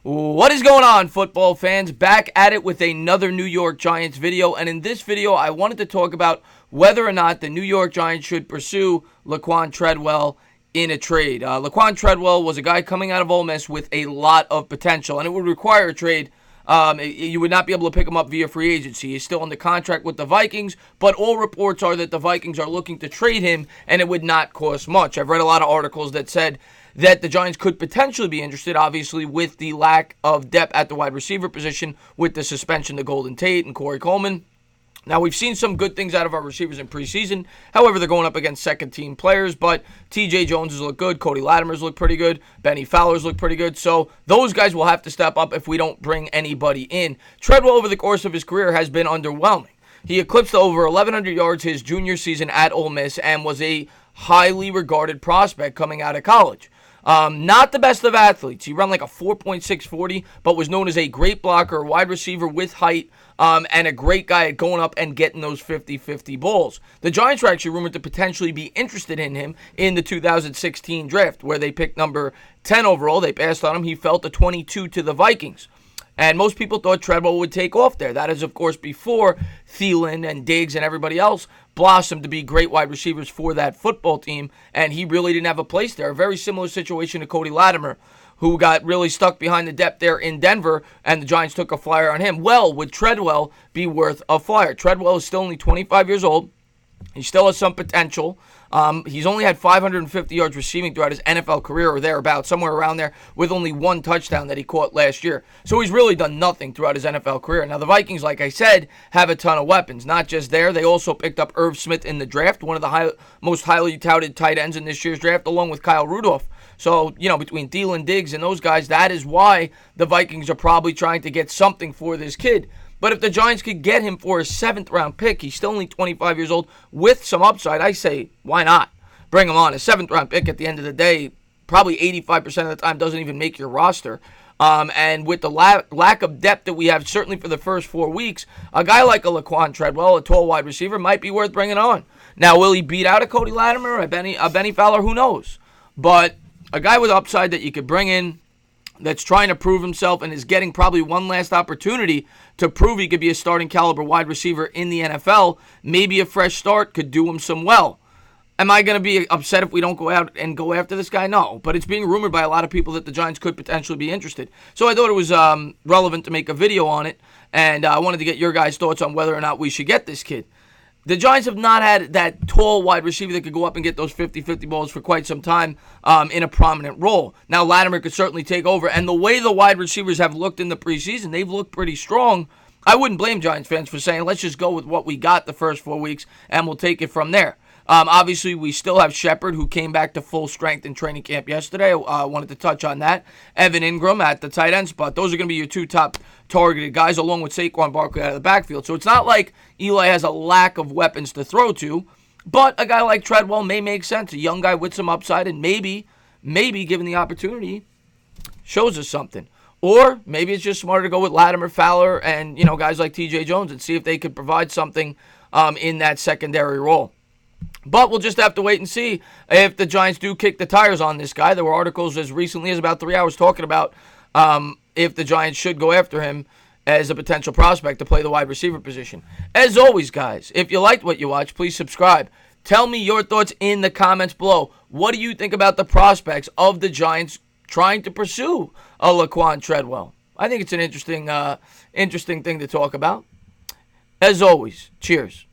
What is going on, football fans? Back at it with another New York Giants video, and in this video I wanted to talk about whether or not the New York Giants should pursue Laquon Treadwell in a trade. Laquon Treadwell was a guy coming out of Ole Miss with a lot of potential, and it would require a trade. You would not be able to pick him up via free agency. He's still under contract with the Vikings, but all reports are that the Vikings are looking to trade him, and it would not cost much. I've read a lot of articles that said that the Giants could potentially be interested, obviously, with the lack of depth at the wide receiver position, with the suspension to Golden Tate and Corey Coleman. Now, we've seen some good things out of our receivers in preseason. However, they're going up against second-team players, but TJ Jones has looked good. Cody Latimer's looked pretty good. Benny Fowler's looked pretty good. So those guys will have to step up if we don't bring anybody in. Treadwell, over the course of his career, has been underwhelming. He eclipsed over 1,100 yards his junior season at Ole Miss and was a highly regarded prospect coming out of college. Not the best of athletes. He ran like a 4.640, but was known as a great blocker, wide receiver with height, and a great guy at going up and getting those 50-50 balls. The Giants were actually rumored to potentially be interested in him in the 2016 draft, where they picked number 10 overall. They passed on him. He fell to 22 to the Vikings. And most people thought Treadwell would take off there. That is, of course, before Thielen and Diggs and everybody else blossomed to be great wide receivers for that football team, and he really didn't have a place there. A very similar situation to Cody Latimer, who got really stuck behind the depth there in Denver, and the Giants took a flyer on him. Well, would Treadwell be worth a flyer? Treadwell is still only 25 years old. He still has some potential. He's only had 550 yards receiving throughout his NFL career or thereabouts, somewhere around there, with only one touchdown that he caught last year. So he's really done nothing throughout his NFL career. Now, the Vikings, like I said, have a ton of weapons. Not just there, they also picked up Irv Smith in the draft, one of the most highly touted tight ends in this year's draft, along with Kyle Rudolph. So, between Thielen, Diggs, and those guys, that is why the Vikings are probably trying to get something for this kid. But if the Giants could get him for a 7th-round pick, he's still only 25 years old, with some upside, I say, why not? Bring him on. A 7th-round pick at the end of the day, probably 85% of the time, doesn't even make your roster. And with the lack of depth that we have, certainly for the first 4 weeks, a guy like a Laquon Treadwell, a tall wide receiver, might be worth bringing on. Now, will he beat out a Cody Latimer or a Benny Fowler? Who knows? But a guy with upside that you could bring in, that's trying to prove himself and is getting probably one last opportunity to prove he could be a starting caliber wide receiver in the NFL. Maybe a fresh start could do him some well. Am I going to be upset if we don't go out and go after this guy? No, but it's being rumored by a lot of people that the Giants could potentially be interested. So I thought it was relevant to make a video on it, and I wanted to get your guys' thoughts on whether or not we should get this kid. The Giants have not had that tall wide receiver that could go up and get those 50-50 balls for quite some time in a prominent role. Now, Latimer could certainly take over, and the way the wide receivers have looked in the preseason, they've looked pretty strong. I wouldn't blame Giants fans for saying, let's just go with what we got the first 4 weeks, and we'll take it from there. Obviously, we still have Shepard, who came back to full strength in training camp yesterday. I wanted to touch on that. Evan Ingram at the tight end spot. Those are going to be your 2 top targeted guys, along with Saquon Barkley out of the backfield. So it's not like Eli has a lack of weapons to throw to, but a guy like Treadwell may make sense. A young guy with some upside, and maybe, given the opportunity, shows us something. Or maybe it's just smarter to go with Latimer, Fowler, and guys like TJ Jones and see if they could provide something in that secondary role. But we'll just have to wait and see if the Giants do kick the tires on this guy. There were articles as recently as about 3 hours talking about if the Giants should go after him as a potential prospect to play the wide receiver position. As always, guys, if you liked what you watched, please subscribe. Tell me your thoughts in the comments below. What do you think about the prospects of the Giants trying to pursue a Laquon Treadwell? I think it's an interesting thing to talk about. As always, cheers.